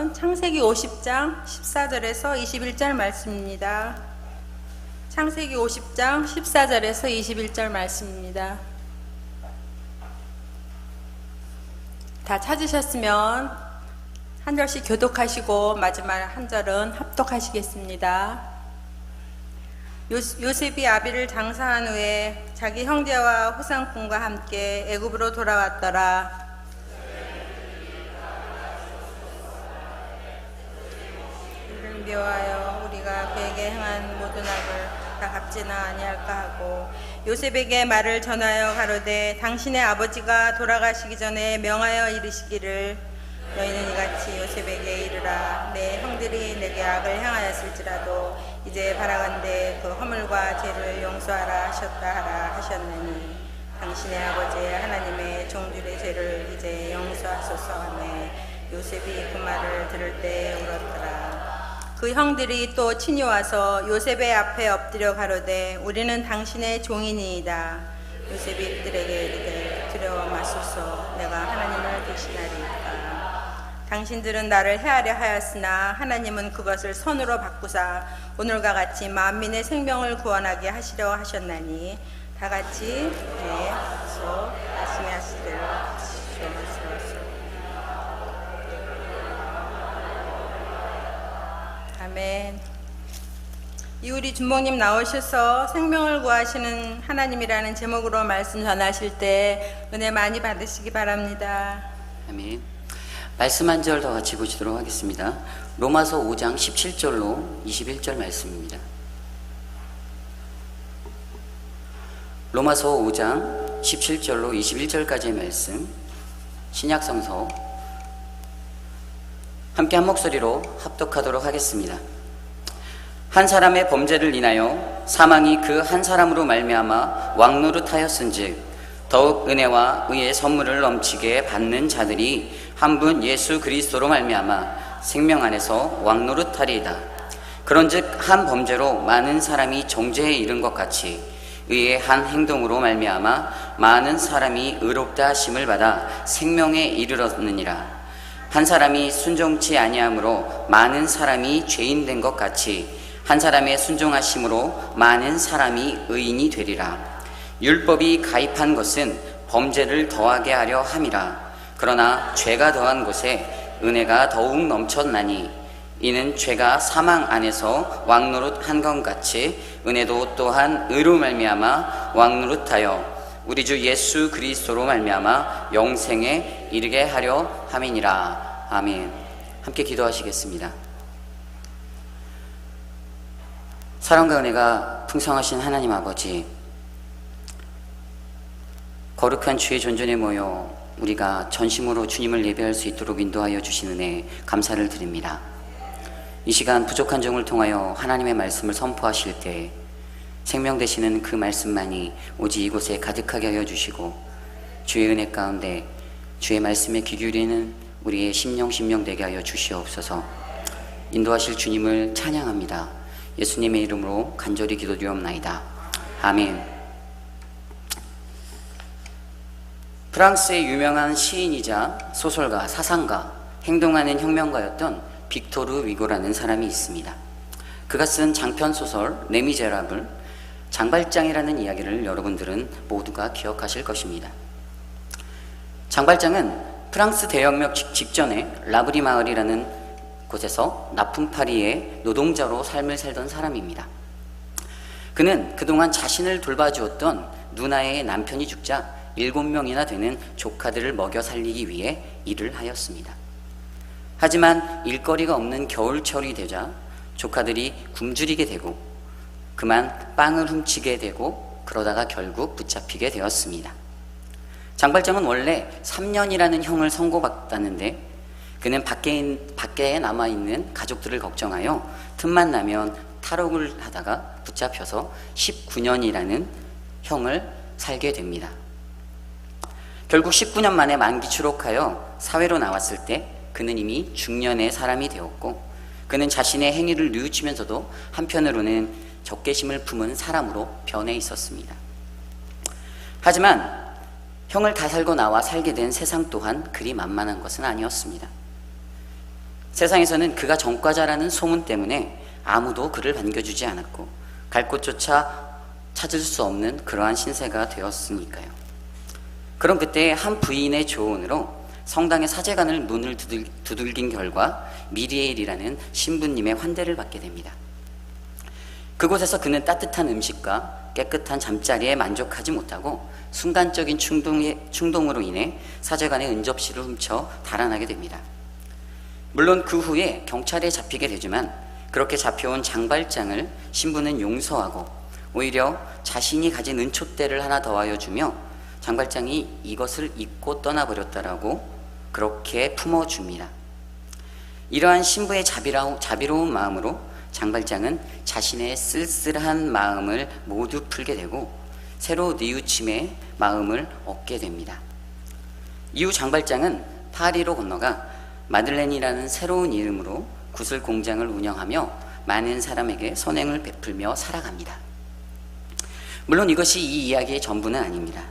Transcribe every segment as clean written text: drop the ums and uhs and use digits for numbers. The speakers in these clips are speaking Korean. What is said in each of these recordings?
말씀은 창세기 50장 14절에서 21절 말씀입니다. 창세기 50장 14절에서 21절 말씀입니다. 다 찾으셨으면 한 절씩 교독하시고 마지막 한 절은 합독하시겠습니다. 요셉이 아비를 장사한 후에 자기 형제와 후상꾼과 함께 애굽으로 돌아왔더라. 이를 묘하여 우리가 그에게 행한 모든 악을 다 갚지나 아니할까 하고 요셉에게 말을 전하여 가로되 당신의 아버지가 돌아가시기 전에 명하여 이르시기를 너희는 이같이 요셉에게 이르라 내 형들이 내게 악을 행하였을지라도 이제 바라건대 그 허물과 죄를 용서하라 하셨다 하라 하셨느니 당신의 아버지 하나님의 종들의 죄를 이제 용서하소서 하며 요셉이 그 말을 들을 때 울었더라. 그 형들이 또 친히 와서 요셉의 앞에 엎드려 가로되 우리는 당신의 종이니이다. 요셉이 그들에게 이르되 두려워 마소서 내가 하나님을 대신하리이다. 당신들은 나를 해하려 하였으나 하나님은 그것을 선으로 바꾸사 오늘과 같이 만민의 생명을 구원하게 하시려 하셨나니 다같이 내 소 말씀하실 대로 하시옵소서. 아멘. 이 우리 준목님 나오셔서 생명을 구하시는 하나님이라는 제목으로 말씀 전하실 때 은혜 많이 받으시기 바랍니다. 아멘. 말씀 한 절 더 같이 보시도록 하겠습니다. 로마서 5장 17절로 21절 말씀입니다. 로마서 5장 17절로 21절까지의 말씀, 신약성서 함께 한 목소리로 합독하도록 하겠습니다. 한 사람의 범죄를 인하여 사망이 그 한 사람으로 말미암아 왕노릇하였은즉 더욱 은혜와 의의 선물을 넘치게 받는 자들이 한 분 예수 그리스도로 말미암아 생명 안에서 왕노릇하리이다. 그런즉 한 범죄로 많은 사람이 정죄에 이른 것 같이 의의 한 행동으로 말미암아 많은 사람이 의롭다 하심을 받아 생명에 이르렀느니라. 한 사람이 순종치 아니함으로 많은 사람이 죄인 된 것 같이 한 사람의 순종하심으로 많은 사람이 의인이 되리라. 율법이 가입한 것은 범죄를 더하게 하려 함이라. 그러나 죄가 더한 곳에 은혜가 더욱 넘쳤나니 이는 죄가 사망 안에서 왕노릇한 것 같이 은혜도 또한 의로 말미암아 왕노릇하여 우리 주 예수 그리스도로 말미암아 영생에 이르게 하려 함이니라. 아멘. 함께 기도하시겠습니다. 사랑과 은혜가 풍성하신 하나님 아버지, 거룩한 주의 존전에 모여 우리가 전심으로 주님을 예배할 수 있도록 인도하여 주신 은혜 감사를 드립니다. 이 시간 부족한 종을 통하여 하나님의 말씀을 선포하실 때 생명 되시는 그 말씀만이 오직 이곳에 가득하게 하여 주시고 주의 은혜 가운데 주의 말씀에 귀 기울이는 우리의 심령 되게 하여 주시옵소서. 인도하실 주님을 찬양합니다. 예수님의 이름으로 간절히 기도드리옵나이다. 아멘. 프랑스의 유명한 시인이자 소설가, 사상가, 행동하는 혁명가였던 빅토르 위고라는 사람이 있습니다. 그가 쓴 장편소설 레미제라블, 장발장이라는 이야기를 여러분들은 모두가 기억하실 것입니다. 장발장은 프랑스 대혁명 직전에 라브리 마을이라는 곳에서 나품파리의 노동자로 삶을 살던 사람입니다. 그는 그동안 자신을 돌봐주었던 누나의 남편이 죽자 7명이나 되는 조카들을 먹여 살리기 위해 일을 하였습니다. 하지만 일거리가 없는 겨울철이 되자 조카들이 굶주리게 되고 그만 빵을 훔치게 되고 그러다가 결국 붙잡히게 되었습니다. 장발장은 원래 3년이라는 형을 선고받았는데 그는 밖에 남아있는 가족들을 걱정하여 틈만 나면 탈옥을 하다가 붙잡혀서 19년이라는 형을 살게 됩니다. 결국 19년 만에 만기 추록하여 사회로 나왔을 때 그는 이미 중년의 사람이 되었고 그는 자신의 행위를 뉘우치면서도 한편으로는 적개심을 품은 사람으로 변해 있었습니다. 하지만 형을 다 살고 나와 살게 된 세상 또한 그리 만만한 것은 아니었습니다. 세상에서는 그가 전과자라는 소문 때문에 아무도 그를 반겨주지 않았고 갈 곳조차 찾을 수 없는 그러한 신세가 되었으니까요. 그럼 그때 한 부인의 조언으로 성당의 사제관을 문을 두들긴 결과 미리엘이라는 신부님의 환대를 받게 됩니다. 그곳에서 그는 따뜻한 음식과 깨끗한 잠자리에 만족하지 못하고 순간적인 충동으로 인해 사제관의 은접시를 훔쳐 달아나게 됩니다. 물론 그 후에 경찰에 잡히게 되지만 그렇게 잡혀온 장발장을 신부는 용서하고 오히려 자신이 가진 은촛대를 하나 더하여 주며 장발장이 이것을 잊고 떠나버렸다라고 그렇게 품어줍니다. 이러한 신부의 자비로운 마음으로 장발장은 자신의 쓸쓸한 마음을 모두 풀게 되고 새로 뉘우침의 마음을 얻게 됩니다. 이후 장발장은 파리로 건너가 마들렌이라는 새로운 이름으로 구슬 공장을 운영하며 많은 사람에게 선행을 베풀며 살아갑니다. 물론 이것이 이 이야기의 전부는 아닙니다.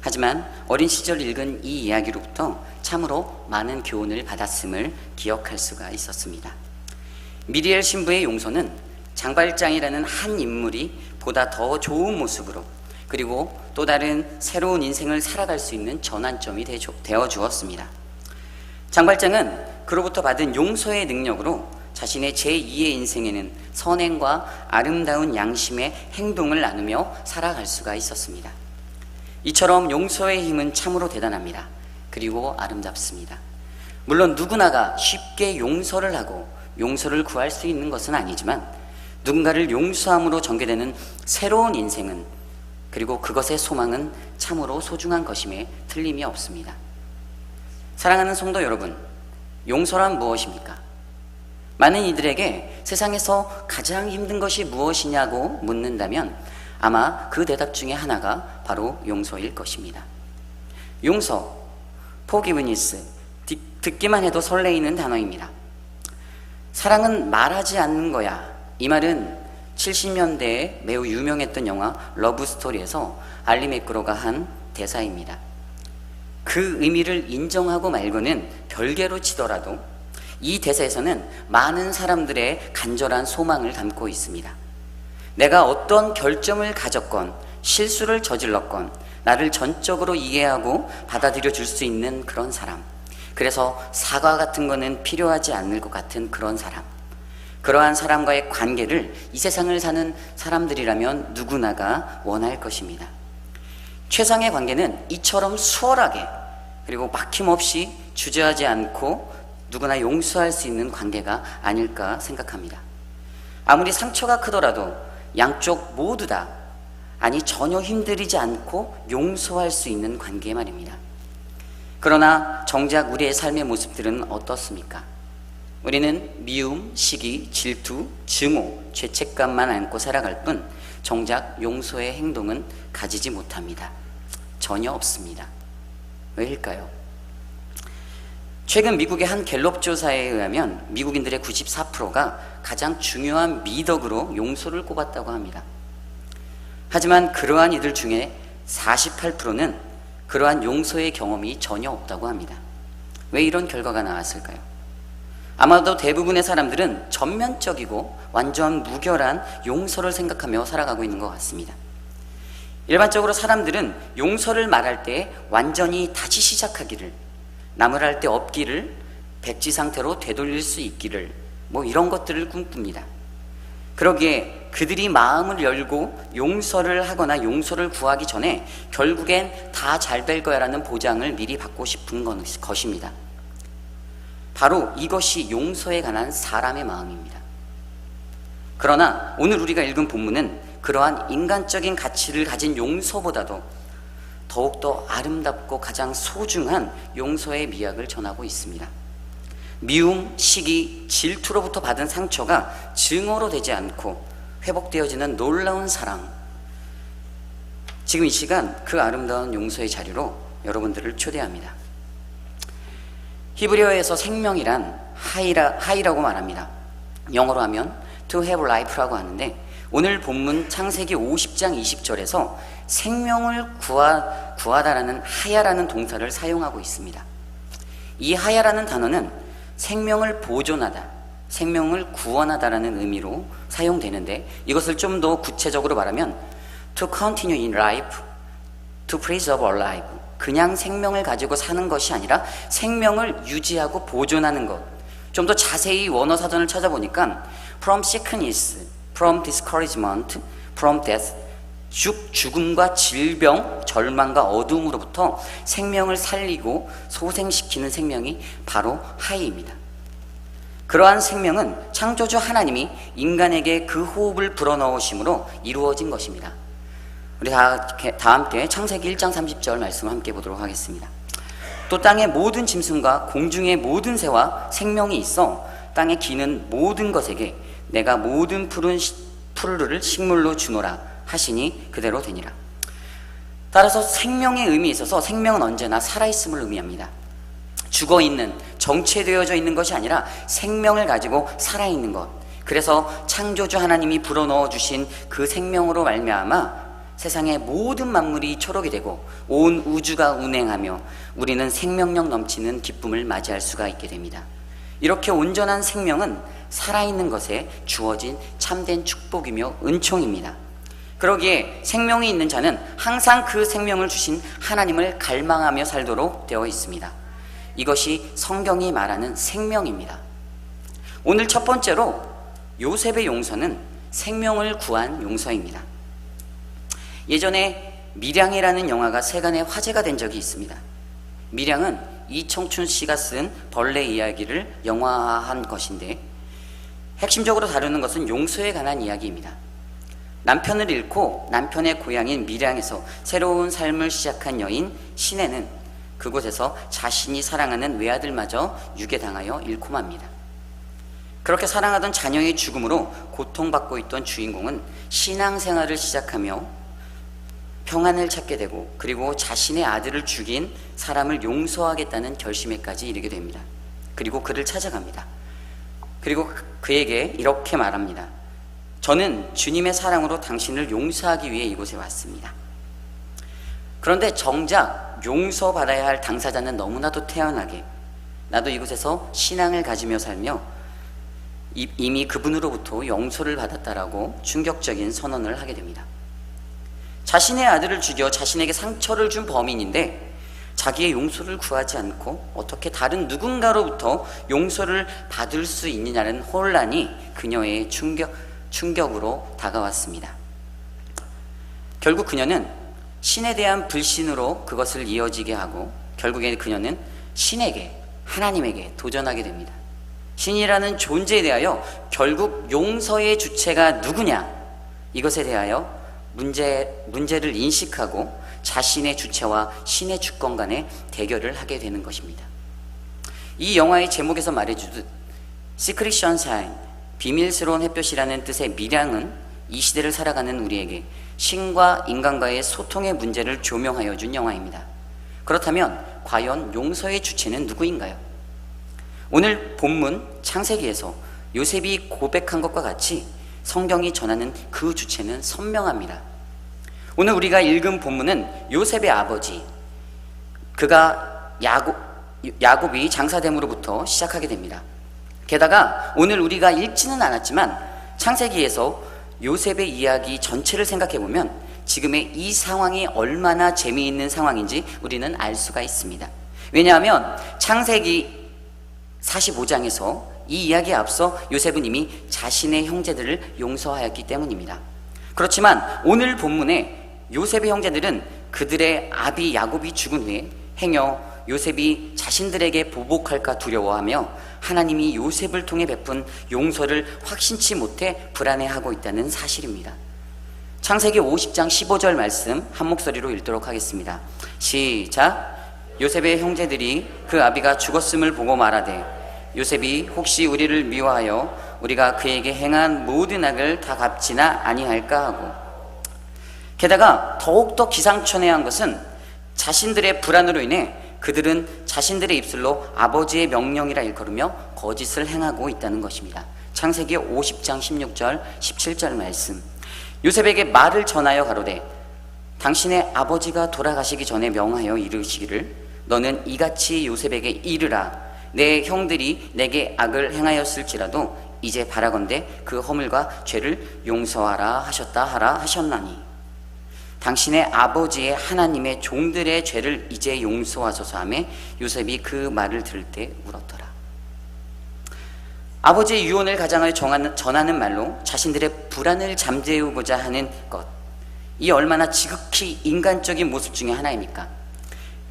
하지만 어린 시절 읽은 이 이야기로부터 참으로 많은 교훈을 받았음을 기억할 수가 있었습니다. 미리엘 신부의 용서는 장발장이라는 한 인물이 보다 더 좋은 모습으로 그리고 또 다른 새로운 인생을 살아갈 수 있는 전환점이 되어 주었습니다. 장발장은 그로부터 받은 용서의 능력으로 자신의 제2의 인생에는 선행과 아름다운 양심의 행동을 나누며 살아갈 수가 있었습니다. 이처럼 용서의 힘은 참으로 대단합니다. 그리고 아름답습니다. 물론 누구나가 쉽게 용서를 하고 용서를 구할 수 있는 것은 아니지만 누군가를 용서함으로 전개되는 새로운 인생은 그리고 그것의 소망은 참으로 소중한 것임에 틀림이 없습니다. 사랑하는 성도 여러분, 용서란 무엇입니까? 많은 이들에게 세상에서 가장 힘든 것이 무엇이냐고 묻는다면 아마 그 대답 중에 하나가 바로 용서일 것입니다. 용서, forgiveness, 듣기만 해도 설레이는 단어입니다. 사랑은 말하지 않는 거야. 이 말은 70년대에 매우 유명했던 영화 러브스토리에서 알리 맥그로가 한 대사입니다. 그 의미를 인정하고 말고는 별개로 치더라도 이 대사에서는 많은 사람들의 간절한 소망을 담고 있습니다. 내가 어떤 결점을 가졌건 실수를 저질렀건 나를 전적으로 이해하고 받아들여 줄 수 있는 그런 사람, 그래서 사과 같은 거는 필요하지 않을 것 같은 그런 사람, 그러한 사람과의 관계를 이 세상을 사는 사람들이라면 누구나가 원할 것입니다. 최상의 관계는 이처럼 수월하게 그리고 막힘없이 주저하지 않고 누구나 용서할 수 있는 관계가 아닐까 생각합니다. 아무리 상처가 크더라도 양쪽 모두 다 아니 전혀 힘들이지 않고 용서할 수 있는 관계 말입니다. 그러나 정작 우리의 삶의 모습들은 어떻습니까? 우리는 미움, 시기, 질투, 증오, 죄책감만 안고 살아갈 뿐 정작 용서의 행동은 가지지 못합니다. 전혀 없습니다. 왜일까요? 최근 미국의 한 갤럽 조사에 의하면 미국인들의 94%가 가장 중요한 미덕으로 용서를 꼽았다고 합니다. 하지만 그러한 이들 중에 48%는 그러한 용서의 경험이 전혀 없다고 합니다. 왜 이런 결과가 나왔을까요? 아마도 대부분의 사람들은 전면적이고 완전 무결한 용서를 생각하며 살아가고 있는 것 같습니다. 일반적으로 사람들은 용서를 말할 때 완전히 다시 시작하기를, 나무랄 데 없기를, 백지 상태로 되돌릴 수 있기를, 이런 것들을 꿈꿉니다. 그러기에 그들이 마음을 열고 용서를 하거나 용서를 구하기 전에 결국엔 다 잘 될 거야 라는 보장을 미리 받고 싶은 것입니다. 바로 이것이 용서에 관한 사람의 마음입니다. 그러나 오늘 우리가 읽은 본문은 그러한 인간적인 가치를 가진 용서보다도 더욱더 아름답고 가장 소중한 용서의 미학을 전하고 있습니다. 미움, 시기, 질투로부터 받은 상처가 증오로 되지 않고 회복되어지는 놀라운 사랑. 지금 이 시간 그 아름다운 용서의 자리로 여러분들을 초대합니다. 히브리어에서 생명이란 하이라고 말합니다. 영어로 하면 to have life라고 하는데 오늘 본문 창세기 50장 20절에서 생명을 구하다라는 하야라는 동사를 사용하고 있습니다. 이 하야라는 단어는 생명을 보존하다, 생명을 구원하다라는 의미로 사용되는데, 이것을 좀 더 구체적으로 말하면 to continue in life, to preserve our life, 그냥 생명을 가지고 사는 것이 아니라 생명을 유지하고 보존하는 것. 좀 더 자세히 원어 사전을 찾아보니까 from sickness, from discouragement, from death, 죽음과 질병, 절망과 어둠으로부터 생명을 살리고 소생시키는 생명이 바로 하이입니다. 그러한 생명은 창조주 하나님이 인간에게 그 호흡을 불어넣으심으로 이루어진 것입니다. 우리 다 함께 창세기 1장 30절 말씀을 함께 보도록 하겠습니다. 또 땅의 모든 짐승과 공중의 모든 새와 생명이 있어 땅에 기는 모든 것에게 내가 모든 푸르를 식물로 주노라 하시니 그대로 되니라. 따라서 생명의 의미에 있어서 생명은 언제나 살아있음을 의미합니다. 죽어있는, 정체되어져 있는 것이 아니라 생명을 가지고 살아있는 것. 그래서 창조주 하나님이 불어넣어 주신 그 생명으로 말미암아 세상의 모든 만물이 초록이 되고 온 우주가 운행하며 우리는 생명력 넘치는 기쁨을 맞이할 수가 있게 됩니다. 이렇게 온전한 생명은 살아있는 것에 주어진 참된 축복이며 은총입니다. 그러기에 생명이 있는 자는 항상 그 생명을 주신 하나님을 갈망하며 살도록 되어 있습니다. 이것이 성경이 말하는 생명입니다. 오늘 첫 번째로 요셉의 용서는 생명을 구한 용서입니다. 예전에 밀양이라는 영화가 세간에 화제가 된 적이 있습니다. 밀양은 이청춘 씨가 쓴 벌레 이야기를 영화화한 것인데, 핵심적으로 다루는 것은 용서에 관한 이야기입니다. 남편을 잃고 남편의 고향인 밀양에서 새로운 삶을 시작한 여인 신혜는 그곳에서 자신이 사랑하는 외아들마저 유괴당하여 잃고 맙니다. 그렇게 사랑하던 자녀의 죽음으로 고통받고 있던 주인공은 신앙생활을 시작하며 평안을 찾게 되고, 그리고 자신의 아들을 죽인 사람을 용서하겠다는 결심에까지 이르게 됩니다. 그리고 그를 찾아갑니다. 그리고 그에게 이렇게 말합니다. 저는 주님의 사랑으로 당신을 용서하기 위해 이곳에 왔습니다. 그런데 정작 용서받아야 할 당사자는 너무나도 태연하게 나도 이곳에서 신앙을 가지며 살며 이미 그분으로부터 용서를 받았다라고 충격적인 선언을 하게 됩니다. 자신의 아들을 죽여 자신에게 상처를 준 범인인데 자기의 용서를 구하지 않고 어떻게 다른 누군가로부터 용서를 받을 수 있느냐는 혼란이 그녀의 충격으로 다가왔습니다. 결국 그녀는 신에 대한 불신으로 그것을 이어지게 하고, 결국에 그녀는 신에게, 하나님에게 도전하게 됩니다. 신이라는 존재에 대하여 결국 용서의 주체가 누구냐, 이것에 대하여 문제를 인식하고 자신의 주체와 신의 주권 간의 대결을 하게 되는 것입니다. 이 영화의 제목에서 말해주듯 시크릿 션샤인, 비밀스러운 햇볕이라는 뜻의 밀양은 이 시대를 살아가는 우리에게 신과 인간과의 소통의 문제를 조명하여 준 영화입니다. 그렇다면 과연 용서의 주체는 누구인가요? 오늘 본문 창세기에서 요셉이 고백한 것과 같이 성경이 전하는 그 주체는 선명합니다. 오늘 우리가 읽은 본문은 요셉의 아버지, 그가 야곱이 장사됨으로부터 시작하게 됩니다. 게다가 오늘 우리가 읽지는 않았지만 창세기에서 요셉의 이야기 전체를 생각해보면 지금의 이 상황이 얼마나 재미있는 상황인지 우리는 알 수가 있습니다. 왜냐하면 창세기 45장에서 이 이야기에 앞서 요셉은 이미 자신의 형제들을 용서하였기 때문입니다. 그렇지만 오늘 본문에 요셉의 형제들은 그들의 아비 야곱이 죽은 후에 행여 요셉이 자신들에게 보복할까 두려워하며 하나님이 요셉을 통해 베푼 용서를 확신치 못해 불안해하고 있다는 사실입니다. 창세기 50장 15절 말씀 한 목소리로 읽도록 하겠습니다. 시작. 요셉의 형제들이 그 아비가 죽었음을 보고 말하되 요셉이 혹시 우리를 미워하여 우리가 그에게 행한 모든 악을 다 갚지나 아니할까 하고, 게다가 더욱더 기상천외한 것은 자신들의 불안으로 인해 그들은 자신들의 입술로 아버지의 명령이라 일컬으며 거짓을 행하고 있다는 것입니다. 창세기 50장 16절 17절 말씀. 요셉에게 말을 전하여 가로되 당신의 아버지가 돌아가시기 전에 명하여 이르시기를 너는 이같이 요셉에게 이르라. 내 형들이 내게 악을 행하였을지라도 이제 바라건대 그 허물과 죄를 용서하라 하셨다 하라 하셨나니 당신의 아버지의 하나님의 종들의 죄를 이제 용서하소서 하며 요셉이 그 말을 들을 때 울었더라. 아버지의 유언을 가장을 전하는 말로 자신들의 불안을 잠재우고자 하는 것, 이 얼마나 지극히 인간적인 모습 중에 하나입니까?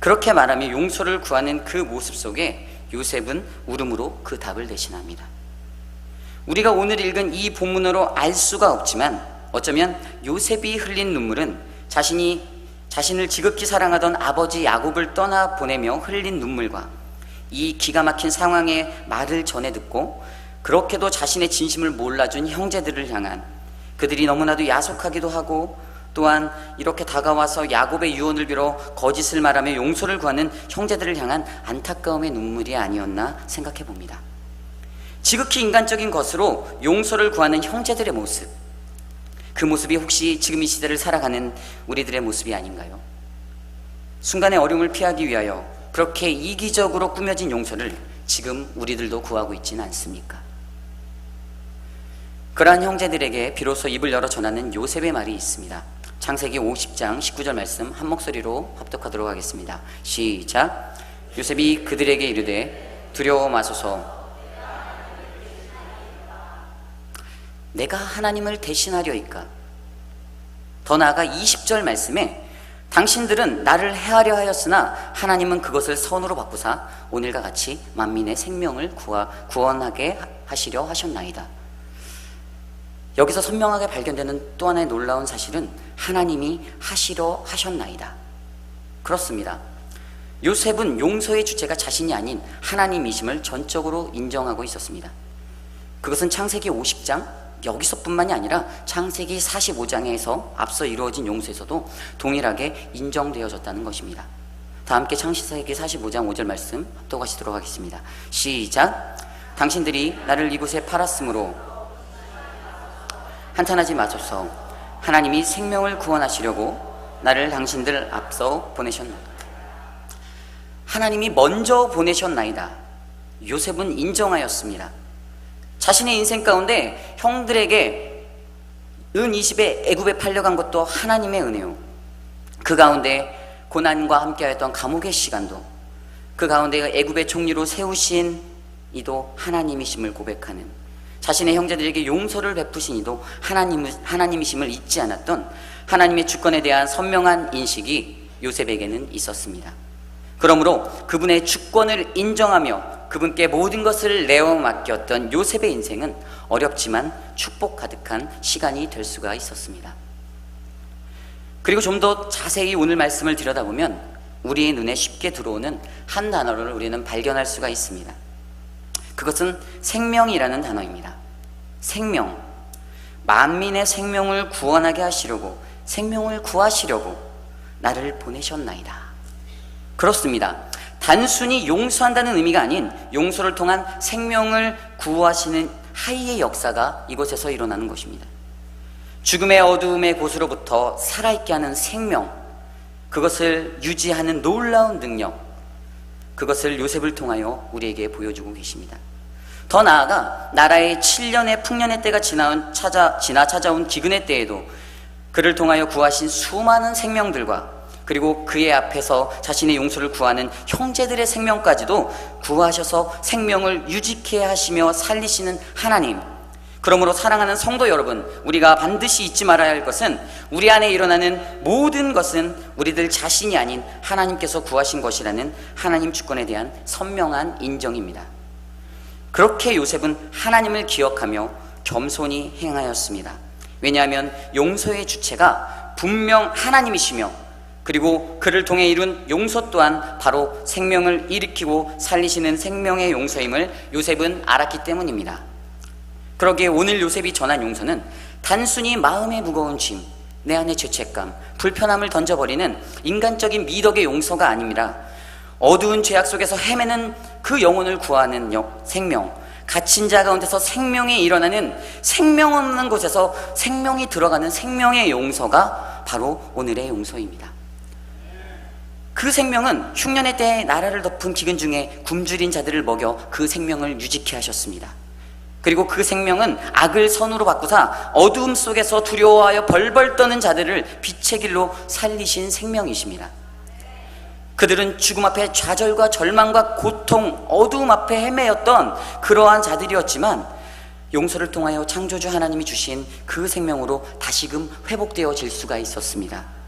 그렇게 말하며 용서를 구하는 그 모습 속에 요셉은 울음으로 그 답을 대신합니다. 우리가 오늘 읽은 이 본문으로 알 수가 없지만 어쩌면 요셉이 흘린 눈물은 자신을 지극히 사랑하던 아버지 야곱을 떠나 보내며 흘린 눈물과 이 기가 막힌 상황의 말을 전해 듣고 그렇게도 자신의 진심을 몰라준 형제들을 향한, 그들이 너무나도 야속하기도 하고 또한 이렇게 다가와서 야곱의 유언을 빌어 거짓을 말하며 용서를 구하는 형제들을 향한 안타까움의 눈물이 아니었나 생각해 봅니다. 지극히 인간적인 것으로 용서를 구하는 형제들의 모습, 그 모습이 혹시 지금 이 시대를 살아가는 우리들의 모습이 아닌가요? 순간의 어려움을 피하기 위하여 그렇게 이기적으로 꾸며진 용서를 지금 우리들도 구하고 있지는 않습니까? 그러한 형제들에게 비로소 입을 열어 전하는 요셉의 말이 있습니다. 창세기 50장 19절 말씀 한 목소리로 합독하도록 하겠습니다. 시작. 요셉이 그들에게 이르되 두려워 마소서, 내가 하나님을 대신하려이까? 더 나아가 20절 말씀에 당신들은 나를 해하려 하였으나 하나님은 그것을 선으로 바꾸사 오늘과 같이 만민의 생명을 구원하게 하시려 하셨나이다. 여기서 선명하게 발견되는 또 하나의 놀라운 사실은 하나님이 하시려 하셨나이다. 그렇습니다. 요셉은 용서의 주체가 자신이 아닌 하나님이심을 전적으로 인정하고 있었습니다. 그것은 창세기 50장 여기서뿐만이 아니라 창세기 45장에서 앞서 이루어진 용서에서도 동일하게 인정되어졌다는 것입니다. 다 함께 창세기 45장 5절 말씀 합독하시도록 하겠습니다. 시작. 당신들이 나를 이곳에 팔았으므로 한탄하지 마소서, 하나님이 생명을 구원하시려고 나를 당신들 앞서 보내셨나이다. 하나님이 먼저 보내셨나이다. 요셉은 인정하였습니다. 자신의 인생 가운데 형들에게 은 20에 애굽에 팔려간 것도 하나님의 은혜요, 그 가운데 고난과 함께하였던 감옥의 시간도, 그 가운데 애굽의 총리로 세우신 이도 하나님이심을 고백하는, 자신의 형제들에게 용서를 베푸신 이도 하나님이심을 잊지 않았던 하나님의 주권에 대한 선명한 인식이 요셉에게는 있었습니다. 그러므로 그분의 주권을 인정하며 그분께 모든 것을 내어 맡겼던 요셉의 인생은 어렵지만 축복 가득한 시간이 될 수가 있었습니다. 그리고 좀 더 자세히 오늘 말씀을 들여다보면 우리의 눈에 쉽게 들어오는 한 단어를 우리는 발견할 수가 있습니다. 그것은 생명이라는 단어입니다. 생명, 만민의 생명을 구원하게 하시려고, 생명을 구하시려고 나를 보내셨나이다. 그렇습니다. 단순히 용서한다는 의미가 아닌 용서를 통한 생명을 구하시는 하이의 역사가 이곳에서 일어나는 것입니다. 죽음의 어두움의 곳으로부터 살아있게 하는 생명, 그것을 유지하는 놀라운 능력, 그것을 요셉을 통하여 우리에게 보여주고 계십니다. 더 나아가 나라의 7년의 풍년의 때가 지나 찾아온 기근의 때에도 그를 통하여 구하신 수많은 생명들과 그리고 그의 앞에서 자신의 용서를 구하는 형제들의 생명까지도 구하셔서 생명을 유지케 하시며 살리시는 하나님, 그러므로 사랑하는 성도 여러분, 우리가 반드시 잊지 말아야 할 것은 우리 안에 일어나는 모든 것은 우리들 자신이 아닌 하나님께서 구하신 것이라는 하나님 주권에 대한 선명한 인정입니다. 그렇게 요셉은 하나님을 기억하며 겸손히 행하였습니다. 왜냐하면 용서의 주체가 분명 하나님이시며 그리고 그를 통해 이룬 용서 또한 바로 생명을 일으키고 살리시는 생명의 용서임을 요셉은 알았기 때문입니다. 그러기에 오늘 요셉이 전한 용서는 단순히 마음의 무거운 짐, 내 안의 죄책감, 불편함을 던져버리는 인간적인 미덕의 용서가 아닙니다. 어두운 죄악 속에서 헤매는 그 영혼을 구하는 생명, 갇힌 자 가운데서 생명이 일어나는, 생명 없는 곳에서 생명이 들어가는 생명의 용서가 바로 오늘의 용서입니다. 그 생명은 흉년의 때에 나라를 덮은 기근 중에 굶주린 자들을 먹여 그 생명을 유지케 하셨습니다. 그리고 그 생명은 악을 선으로 바꾸사 어두움 속에서 두려워하여 벌벌 떠는 자들을 빛의 길로 살리신 생명이십니다. 그들은 죽음 앞에 좌절과 절망과 고통, 어두움 앞에 헤매였던 그러한 자들이었지만 용서를 통하여 창조주 하나님이 주신 그 생명으로 다시금 회복되어질 수가 있었습니다.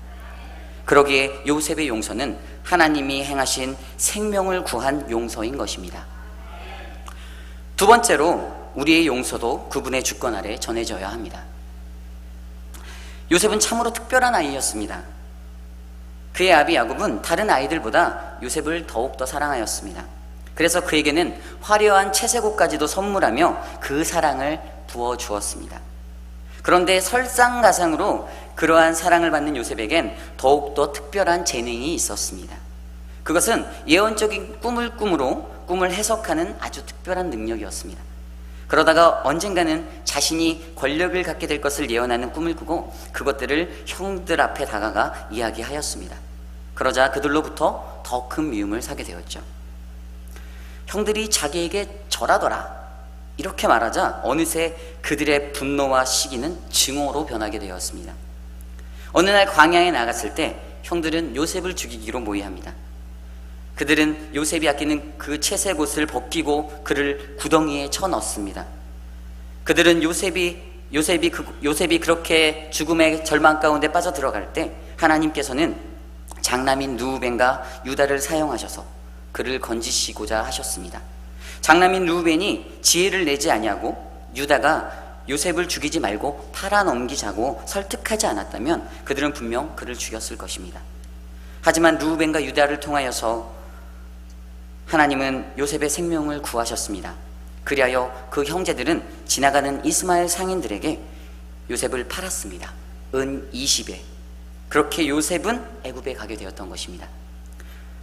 그러기에 요셉의 용서는 하나님이 행하신 생명을 구한 용서인 것입니다. 두 번째로 우리의 용서도 그분의 주권 아래 전해져야 합니다. 요셉은 참으로 특별한 아이였습니다. 그의 아비 야곱은 다른 아이들보다 요셉을 더욱더 사랑하였습니다. 그래서 그에게는 화려한 채색옷까지도 선물하며 그 사랑을 부어주었습니다. 그런데 설상가상으로 그러한 사랑을 받는 요셉에겐 더욱더 특별한 재능이 있었습니다. 그것은 예언적인 꿈을 꿈으로 꿈을 해석하는 아주 특별한 능력이었습니다. 그러다가 언젠가는 자신이 권력을 갖게 될 것을 예언하는 꿈을 꾸고 그것들을 형들 앞에 다가가 이야기하였습니다. 그러자 그들로부터 더 큰 미움을 사게 되었죠. 형들이 자기에게 절하더라 이렇게 말하자 어느새 그들의 분노와 시기는 증오로 변하게 되었습니다. 어느 날 광야에 나갔을 때 형들은 요셉을 죽이기로 모의합니다. 그들은 요셉이 아끼는 그 채색옷을 벗기고 그를 구덩이에 쳐넣습니다. 그들은 요셉이 그렇게 죽음의 절망 가운데 빠져들어갈 때 하나님께서는 장남인 루벤과 유다를 사용하셔서 그를 건지시고자 하셨습니다. 장남인 루벤이 지혜를 내지 아니하고 유다가 요셉을 죽이지 말고 팔아넘기자고 설득하지 않았다면 그들은 분명 그를 죽였을 것입니다. 하지만 루벤과 유다를 통하여서 하나님은 요셉의 생명을 구하셨습니다. 그리하여 그 형제들은 지나가는 이스마엘 상인들에게 요셉을 팔았습니다. 은 20에. 그렇게 요셉은 애굽에 가게 되었던 것입니다.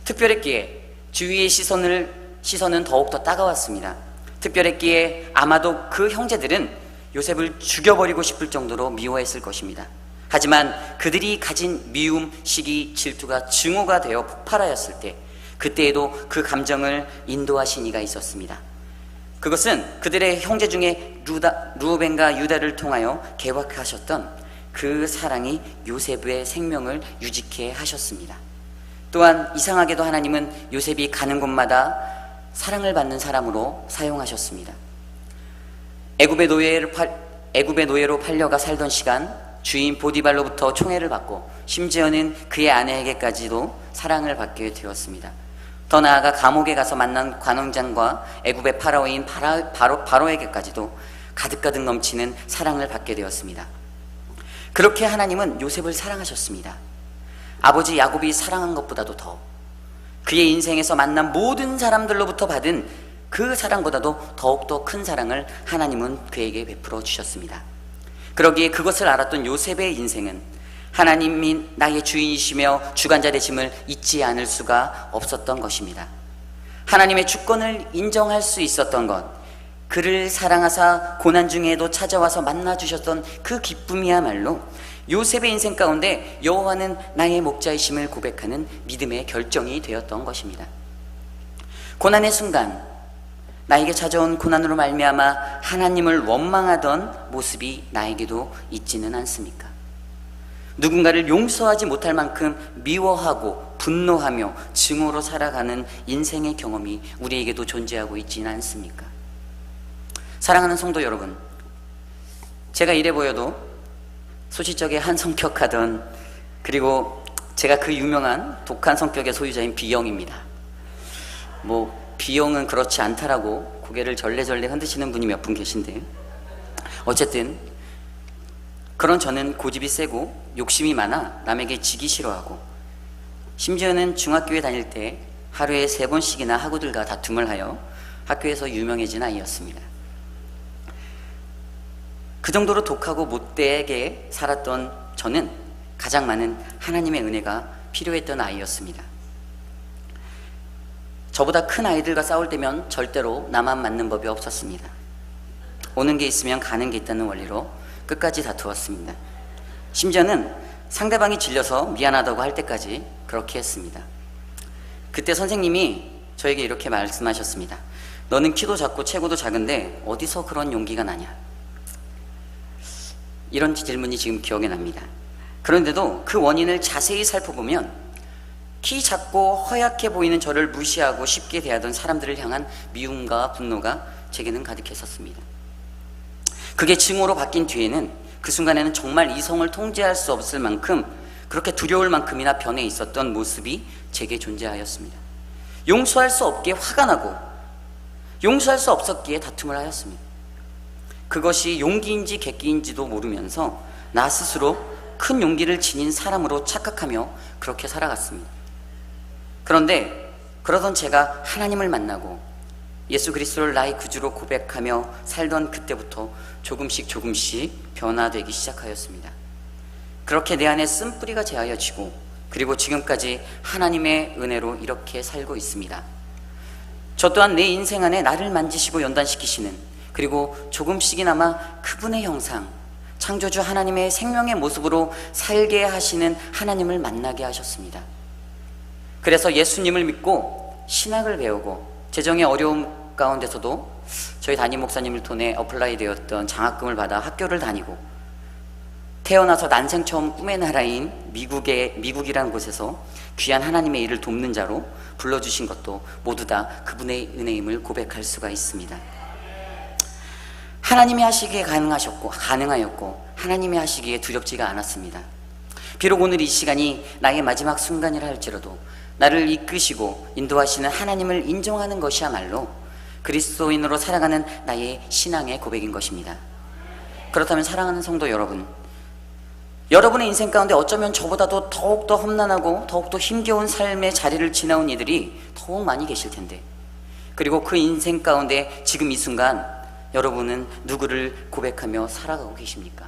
특별했기에 주위의 시선은 더욱더 따가웠습니다. 특별했기에 아마도 그 형제들은 요셉을 죽여버리고 싶을 정도로 미워했을 것입니다. 하지만 그들이 가진 미움, 시기, 질투가 증오가 되어 폭발하였을 때 그때에도 그 감정을 인도하신 이가 있었습니다. 그것은 그들의 형제 중에 루벤과 유다를 통하여 계획하셨던 그 사랑이 요셉의 생명을 유지케 하셨습니다. 또한 이상하게도 하나님은 요셉이 가는 곳마다 사랑을 받는 사람으로 사용하셨습니다. 애굽의 노예로 팔려가 살던 시간 주인 보디발로부터 총애를 받고 심지어는 그의 아내에게까지도 사랑을 받게 되었습니다. 더 나아가 감옥에 가서 만난 관원장과 애굽의 파라오인 바로에게까지도 가득가득 넘치는 사랑을 받게 되었습니다. 그렇게 하나님은 요셉을 사랑하셨습니다. 아버지 야곱이 사랑한 것보다도 더 그의 인생에서 만난 모든 사람들로부터 받은 그 사랑보다도 더욱더 큰 사랑을 하나님은 그에게 베풀어 주셨습니다. 그러기에 그것을 알았던 요셉의 인생은 하나님이 나의 주인이시며 주관자 되심을 잊지 않을 수가 없었던 것입니다. 하나님의 주권을 인정할 수 있었던 것, 그를 사랑하사 고난 중에도 찾아와서 만나주셨던 그 기쁨이야말로 요셉의 인생 가운데 여호와는 나의 목자이심을 고백하는 믿음의 결정이 되었던 것입니다. 고난의 순간 나에게 찾아온 고난으로 말미암아 하나님을 원망하던 모습이 나에게도 있지는 않습니까? 누군가를 용서하지 못할 만큼 미워하고 분노하며 증오로 살아가는 인생의 경험이 우리에게도 존재하고 있지는 않습니까? 사랑하는 성도 여러분, 제가 이래 보여도 소시적에 한 성격하던, 그리고 제가 그 유명한 독한 성격의 소유자인 B형입니다. B형은 그렇지 않다라고 고개를 절레절레 흔드시는 분이 몇 분 계신데, 어쨌든 그런 저는 고집이 세고 욕심이 많아 남에게 지기 싫어하고, 심지어는 중학교에 다닐 때 하루에 3번씩이나 학우들과 다툼을 하여 학교에서 유명해진 아이였습니다. 그 정도로 독하고 못되게 살았던 저는 가장 많은 하나님의 은혜가 필요했던 아이였습니다. 저보다 큰 아이들과 싸울 때면 절대로 나만 맞는 법이 없었습니다. 오는 게 있으면 가는 게 있다는 원리로 끝까지 다투었습니다. 심지어는 상대방이 질려서 미안하다고 할 때까지 그렇게 했습니다. 그때 선생님이 저에게 이렇게 말씀하셨습니다. 너는 키도 작고 체구도 작은데 어디서 그런 용기가 나냐? 이런 질문이 지금 기억에 납니다. 그런데도 그 원인을 자세히 살펴보면 키 작고 허약해 보이는 저를 무시하고 쉽게 대하던 사람들을 향한 미움과 분노가 제게는 가득했었습니다. 그게 증오로 바뀐 뒤에는 그 순간에는 정말 이성을 통제할 수 없을 만큼 그렇게 두려울 만큼이나 변해 있었던 모습이 제게 존재하였습니다. 용서할 수 없기에 화가 나고 용서할 수 없었기에 다툼을 하였습니다. 그것이 용기인지 객기인지도 모르면서 나 스스로 큰 용기를 지닌 사람으로 착각하며 그렇게 살아갔습니다. 그런데 그러던 제가 하나님을 만나고 예수 그리스도를 나의 구주로 고백하며 살던 그때부터 조금씩 변화되기 시작하였습니다. 그렇게 내 안에 쓴뿌리가 제하여지고 그리고 지금까지 하나님의 은혜로 이렇게 살고 있습니다. 저 또한 내 인생 안에 나를 만지시고 연단시키시는, 그리고 조금씩이나마 그분의 형상, 창조주 하나님의 생명의 모습으로 살게 하시는 하나님을 만나게 하셨습니다. 그래서 예수님을 믿고 신학을 배우고 재정의 어려움 가운데서도 저희 담임 목사님을 통해 어플라이 되었던 장학금을 받아 학교를 다니고 태어나서 난생 처음 꿈의 나라인 미국이라는 곳에서 귀한 하나님의 일을 돕는 자로 불러주신 것도 모두 다 그분의 은혜임을 고백할 수가 있습니다. 하나님이 하시기에 가능하였고 하나님이 하시기에 두렵지가 않았습니다. 비록 오늘 이 시간이 나의 마지막 순간이라 할지라도 나를 이끄시고 인도하시는 하나님을 인정하는 것이야말로 그리스도인으로 살아가는 나의 신앙의 고백인 것입니다. 그렇다면 사랑하는 성도 여러분, 여러분의 인생 가운데 어쩌면 저보다도 더욱더 험난하고 더욱더 힘겨운 삶의 자리를 지나온 이들이 더욱 많이 계실 텐데, 그리고 그 인생 가운데 지금 이 순간 여러분은 누구를 고백하며 살아가고 계십니까?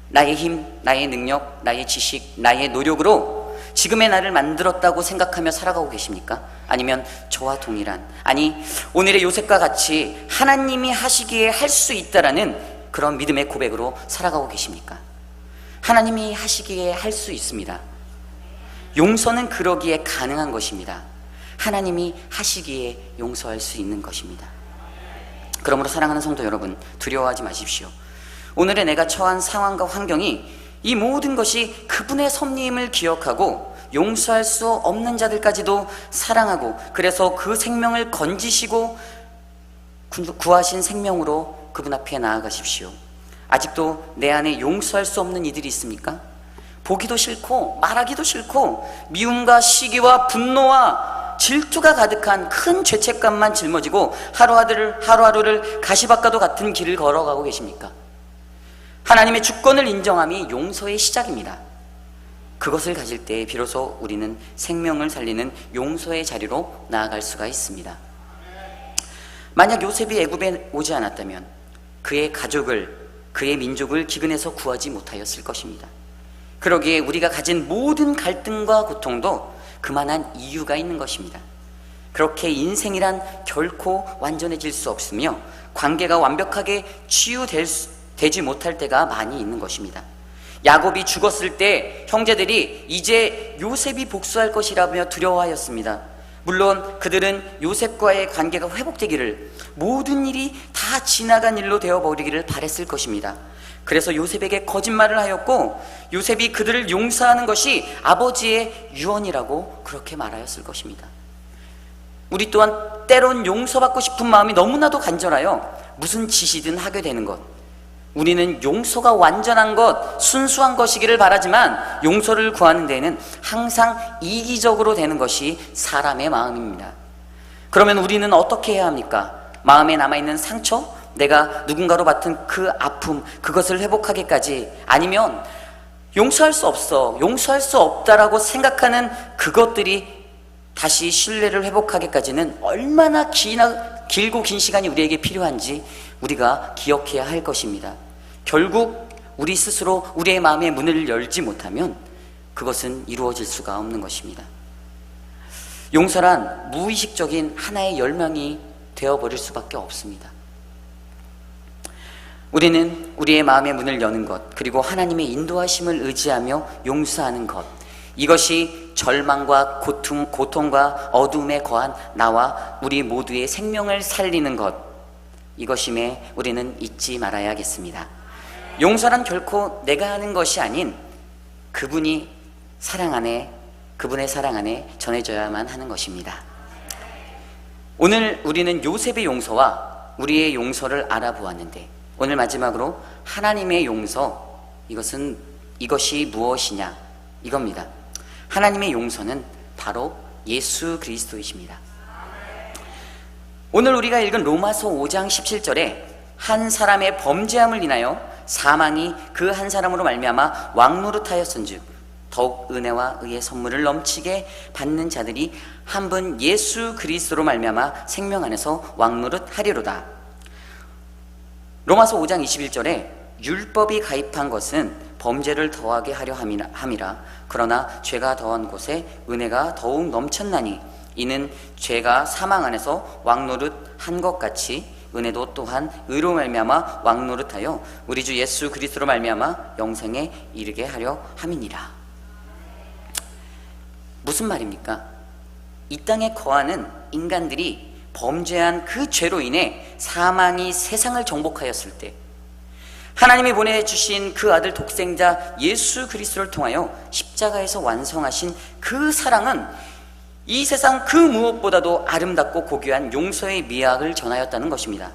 나의 힘, 나의 능력, 나의 지식, 나의 노력으로 지금의 나를 만들었다고 생각하며 살아가고 계십니까? 아니면 저와 동일한, 아니 오늘의 요셉과 같이 하나님이 하시기에 할 수 있다라는 그런 믿음의 고백으로 살아가고 계십니까? 하나님이 하시기에 할 수 있습니다. 용서는 그러기에 가능한 것입니다. 하나님이 하시기에 용서할 수 있는 것입니다. 그러므로 사랑하는 성도 여러분, 두려워하지 마십시오. 오늘의 내가 처한 상황과 환경이 이 모든 것이 그분의 섭리임을 기억하고 용서할 수 없는 자들까지도 사랑하고, 그래서 그 생명을 건지시고 구하신 생명으로 그분 앞에 나아가십시오. 아직도 내 안에 용서할 수 없는 이들이 있습니까? 보기도 싫고 말하기도 싫고 미움과 시기와 분노와 질투가 가득한 큰 죄책감만 짊어지고 하루하루를 가시밭과도 같은 길을 걸어가고 계십니까? 하나님의 주권을 인정함이 용서의 시작입니다. 그것을 가질 때 비로소 우리는 생명을 살리는 용서의 자리로 나아갈 수가 있습니다. 만약 요셉이 애굽에 오지 않았다면 그의 가족을, 그의 민족을 기근에서 구하지 못하였을 것입니다. 그러기에 우리가 가진 모든 갈등과 고통도 그만한 이유가 있는 것입니다. 그렇게 인생이란 결코 완전해질 수 없으며 관계가 완벽하게 치유되지 못할 때가 많이 있는 것입니다. 야곱이 죽었을 때 형제들이 이제 요셉이 복수할 것이라며 두려워하였습니다. 물론 그들은 요셉과의 관계가 회복되기를, 모든 일이 다 지나간 일로 되어버리기를 바랬을 것입니다. 그래서 요셉에게 거짓말을 하였고 요셉이 그들을 용서하는 것이 아버지의 유언이라고 그렇게 말하였을 것입니다. 우리 또한 때론 용서받고 싶은 마음이 너무나도 간절하여 무슨 짓이든 하게 되는 것, 우리는 용서가 완전한 것, 순수한 것이기를 바라지만 용서를 구하는 데에는 항상 이기적으로 되는 것이 사람의 마음입니다. 그러면 우리는 어떻게 해야 합니까? 마음에 남아있는 상처, 내가 누군가로 맡은 그 아픔, 그것을 회복하기까지, 아니면 용서할 수 없어, 용서할 수 없다라고 생각하는 그것들이 다시 신뢰를 회복하기까지는 얼마나 길고 긴 시간이 우리에게 필요한지 우리가 기억해야 할 것입니다. 결국 우리 스스로 우리의 마음의 문을 열지 못하면 그것은 이루어질 수가 없는 것입니다. 용서란 무의식적인 하나의 열망이 되어버릴 수밖에 없습니다. 우리는 우리의 마음의 문을 여는 것, 그리고 하나님의 인도하심을 의지하며 용서하는 것, 이것이 절망과 고통과 어둠에 거한 나와 우리 모두의 생명을 살리는 것, 이것임에 우리는 잊지 말아야겠습니다. 용서란 결코 내가 하는 것이 아닌 그분의 사랑 안에 전해져야만 하는 것입니다. 오늘 우리는 요셉의 용서와 우리의 용서를 알아보았는데, 오늘 마지막으로 하나님의 용서, 이것이 무엇이냐, 이겁니다. 하나님의 용서는 바로 예수 그리스도이십니다. 오늘 우리가 읽은 로마서 5장 17절에 한 사람의 범죄함을 인하여 사망이 그 한 사람으로 말미암아 왕노릇하였은즉 더욱 은혜와 의의 선물을 넘치게 받는 자들이 한 분 예수 그리스도로 말미암아 생명 안에서 왕노릇하리로다. 로마서 5장 21절에 율법이 가입한 것은 범죄를 더하게 하려 함이라. 그러나 죄가 더한 곳에 은혜가 더욱 넘쳤나니 이는 죄가 사망 안에서 왕노릇한 것 같이 은혜도 또한 의로 말미암아 왕노릇하여 우리 주 예수 그리스도로 말미암아 영생에 이르게 하려 함이니라. 무슨 말입니까? 이 땅에 거하는 인간들이 범죄한 그 죄로 인해 사망이 세상을 정복하였을 때 하나님이 보내주신 그 아들 독생자 예수 그리스도를 통하여 십자가에서 완성하신 그 사랑은 이 세상 그 무엇보다도 아름답고 고귀한 용서의 미학을 전하였다는 것입니다.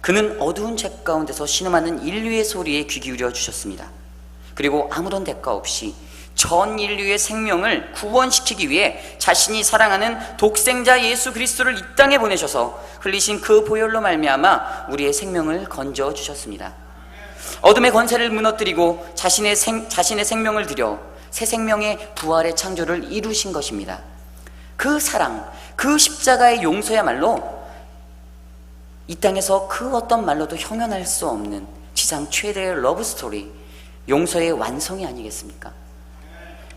그는 어두운 죄 가운데서 신음하는 인류의 소리에 귀 기울여 주셨습니다. 그리고 아무런 대가 없이 전 인류의 생명을 구원시키기 위해 자신이 사랑하는 독생자 예수 그리스도를 이 땅에 보내셔서 흘리신 그 보혈로 말미암아 우리의 생명을 건져 주셨습니다. 어둠의 권세를 무너뜨리고 자신의 생명을 들여 새 생명의 부활의 창조를 이루신 것입니다. 그 사랑, 그 십자가의 용서야말로 이 땅에서 그 어떤 말로도 형용할 수 없는 지상 최대의 러브스토리, 용서의 완성이 아니겠습니까?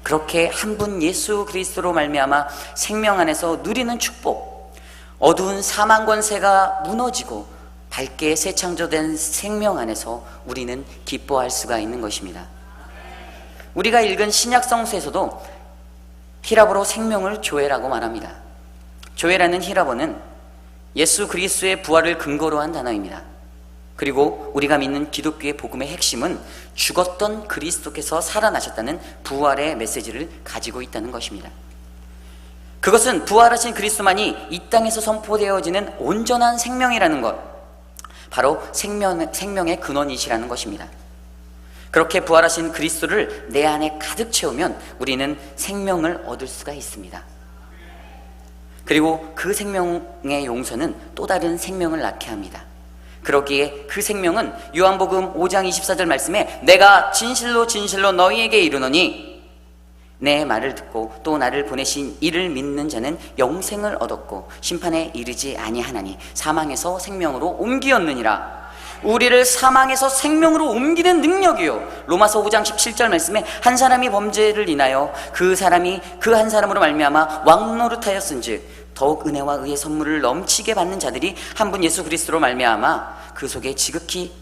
그렇게 한 분 예수 그리스도로 말미암아 생명 안에서 누리는 축복, 어두운 사망 권세가 무너지고 밝게 새 창조된 생명 안에서 우리는 기뻐할 수가 있는 것입니다. 우리가 읽은 신약 성서에서도 히라보로 생명을 조에라고 말합니다. 조에라는 히라보는 예수 그리스도의 부활을 근거로 한 단어입니다. 그리고 우리가 믿는 기독교의 복음의 핵심은 죽었던 그리스도께서 살아나셨다는 부활의 메시지를 가지고 있다는 것입니다. 그것은 부활하신 그리스도만이 이 땅에서 선포되어지는 온전한 생명이라는 것, 바로 생명의 근원이시라는 것입니다. 그렇게 부활하신 그리스도를 내 안에 가득 채우면 우리는 생명을 얻을 수가 있습니다. 그리고 그 생명의 용서는 또 다른 생명을 낳게 합니다. 그러기에 그 생명은 요한복음 5장 24절 말씀에 내가 진실로 진실로 너희에게 이르노니 내 말을 듣고 또 나를 보내신 이를 믿는 자는 영생을 얻었고 심판에 이르지 아니하나니 사망에서 생명으로 옮기었느니라. 우리를 사망에서 생명으로 옮기는 능력이요, 로마서 5장 17절 말씀에 한 사람이 범죄를 인하여 그 사람이 그 한 사람으로 말미암아 왕노릇하였은즉 더욱 은혜와 의의 선물을 넘치게 받는 자들이 한 분 예수 그리스도로 말미암아 그 속에 지극히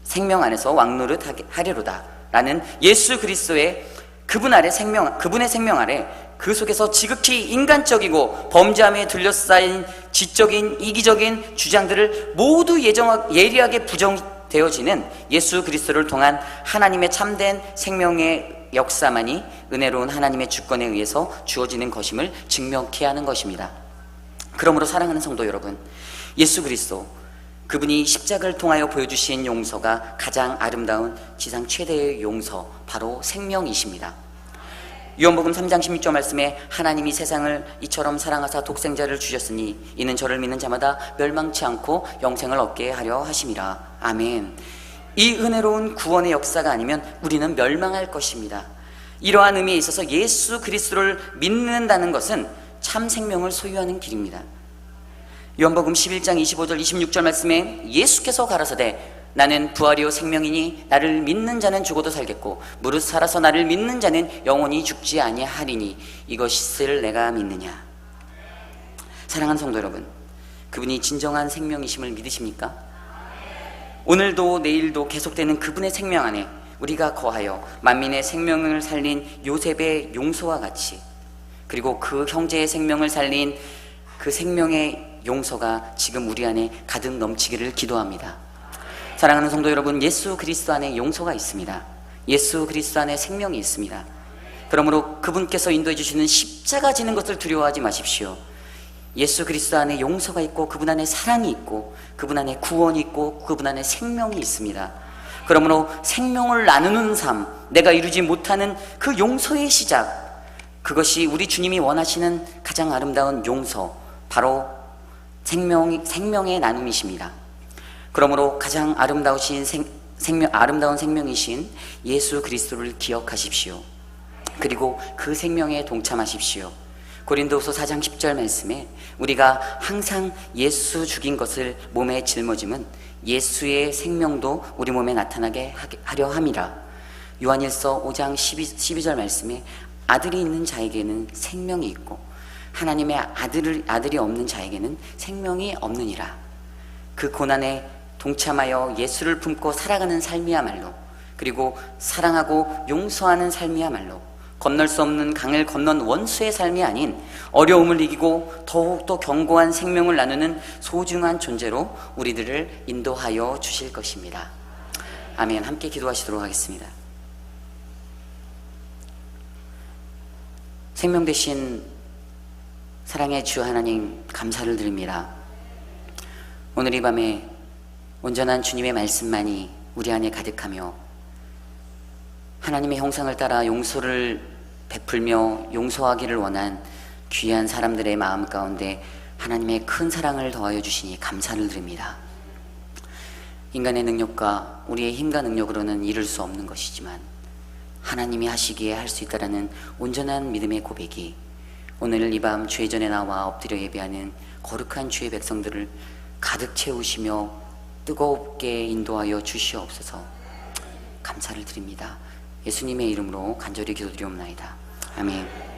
생명 안에서 왕노릇하리로다 라는 예수 그리스도의 그분의 생명 아래 그 속에서 지극히 인간적이고 범죄함에 둘러싸인 지적인 이기적인 주장들을 모두 예리하게 부정되어지는 예수 그리스도를 통한 하나님의 참된 생명의 역사만이 은혜로운 하나님의 주권에 의해서 주어지는 것임을 증명케 하는 것입니다. 그러므로 사랑하는 성도 여러분, 예수 그리스도, 그분이 십자가를 통하여 보여주신 용서가 가장 아름다운 지상 최대의 용서, 바로 생명이십니다. 요한복음 3장 16절 말씀에 하나님이 세상을 이처럼 사랑하사 독생자를 주셨으니 이는 저를 믿는 자마다 멸망치 않고 영생을 얻게 하려 하심이라. 아멘. 이 은혜로운 구원의 역사가 아니면 우리는 멸망할 것입니다. 이러한 의미에 있어서 예수 그리스도를 믿는다는 것은 참 생명을 소유하는 길입니다. 요한복음 11장 25절 26절 말씀에 예수께서 가라사대 나는 부활이요 생명이니 나를 믿는 자는 죽어도 살겠고 무릇 살아서 나를 믿는 자는 영원히 죽지 아니하리니 이것을 내가 믿느냐. 사랑하는 성도 여러분, 그분이 진정한 생명이심을 믿으십니까? 오늘도 내일도 계속되는 그분의 생명 안에 우리가 거하여 만민의 생명을 살린 요셉의 용서와 같이, 그리고 그 형제의 생명을 살린 그 생명의 용서가 지금 우리 안에 가득 넘치기를 기도합니다. 사랑하는 성도 여러분, 예수 그리스도 안에 용서가 있습니다. 예수 그리스도 안에 생명이 있습니다. 그러므로 그분께서 인도해 주시는 십자가 지는 것을 두려워하지 마십시오. 예수 그리스도 안에 용서가 있고, 그분 안에 사랑이 있고, 그분 안에 구원이 있고, 그분 안에 생명이 있습니다. 그러므로 생명을 나누는 삶, 내가 이루지 못하는 그 용서의 시작, 그것이 우리 주님이 원하시는 가장 아름다운 용서, 바로 생명의 나눔이십니다. 그러므로 가장 아름다운 생명이신 예수 그리스도를 기억하십시오. 그리고 그 생명에 동참하십시오. 고린도후서 4장 10절 말씀에 우리가 항상 예수 죽인 것을 몸에 짊어짐은 예수의 생명도 우리 몸에 나타나게 하려 함이라. 요한일서 5장 12절 말씀에 아들이 있는 자에게는 생명이 있고 하나님의 아들이 없는 자에게는 생명이 없느니라. 그 고난에 동참하여 예수를 품고 살아가는 삶이야말로, 그리고 사랑하고 용서하는 삶이야말로 건널 수 없는 강을 건넌 원수의 삶이 아닌 어려움을 이기고 더욱더 견고한 생명을 나누는 소중한 존재로 우리들을 인도하여 주실 것입니다. 아멘. 함께 기도하시도록 하겠습니다. 생명 되신 사랑의 주 하나님, 감사를 드립니다. 오늘 이 밤에 온전한 주님의 말씀만이 우리 안에 가득하며 하나님의 형상을 따라 용서를 베풀며 용서하기를 원한 귀한 사람들의 마음 가운데 하나님의 큰 사랑을 더하여 주시니 감사를 드립니다. 인간의 능력과 우리의 힘과 능력으로는 이룰 수 없는 것이지만 하나님이 하시기에 할 수 있다라는 온전한 믿음의 고백이 오늘 이 밤 주의 전에 나와 엎드려 예배하는 거룩한 주의 백성들을 가득 채우시며 뜨겁게 인도하여 주시옵소서. 감사를 드립니다. 예수님의 이름으로 간절히 기도드리옵나이다. 아멘.